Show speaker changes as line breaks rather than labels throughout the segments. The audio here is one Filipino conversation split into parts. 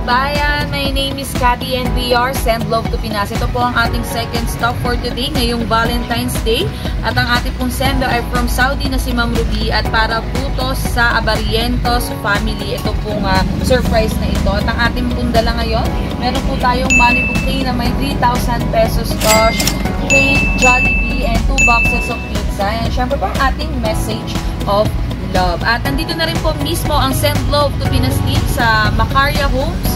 kabayan, my name is Cathy and we are Send Love to Pinas. Ito po ang ating second stop for today, ngayong Valentine's Day. At ang ating pong sender ay from Saudi na si Ma'am Ruby at para po to sa Abarientos family. Ito pong surprise na ito. At ang ating pong dala ngayon, meron po tayong money bouquet na may 3,000 pesos cash, cake, Jollibee, and 2 boxes of pizza. And syempre po ang ating message of love. At nandito na rin po mismo ang Send Love to Pinas team sa Macaria Homes,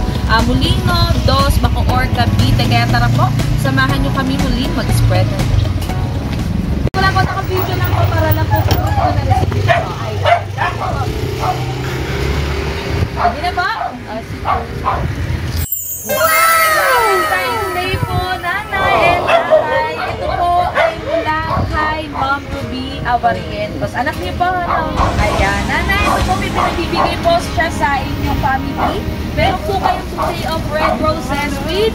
Molino, Dos, Bacoor, Cavite. Kaya tara po, samahan nyo kami muli mag-spread. Wala ko naka-video lang po para lang po ko na recipe ko. Hindi na ba? Wow! Valentine's Day po, nanay and tatay. Ito po ay mula kay Ma'am Ruby Abarientos. Anak niyo po, ano? Ayan, nanay, ito po may pinabibigay po siya sa inyong family. Meron po kayong bouquet of red roses with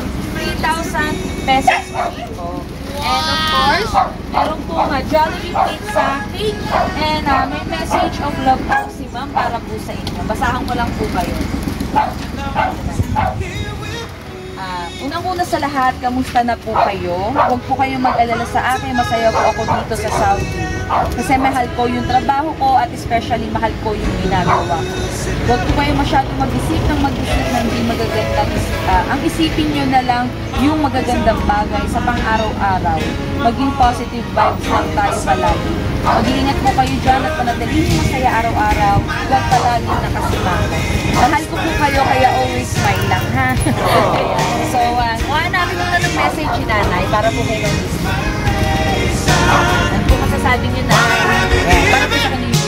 3,000 pesos po. And of course, meron po Jollibee pizza, cake, and may message of love po si Ma'am para po sa inyo. Basahan ko lang po kayo. Unang-una sa lahat, kamusta na po kayo? Huwag po kayong mag-alala sa akin, masaya po ako dito sa Saudi. Kasi mahal ko yung trabaho ko at especially mahal ko yung ginagawa ko. Huwag po kayong masyadong mag-isip ng hindi magagandang ang isipin nyo na lang yung magagandang bagay sa pang-araw-araw. Maging positive vibes lang tayo palagi. Mag-iingat po kayo dyan at panatiling masaya araw-araw. Huwag palaging nakasimangot. Mahal ko po kayo kaya always smile lang, ha? So, kuha namin muna ng message si nanay para po kayo mag-isip. Ano po masasabi niyo na? Para po sa kanina.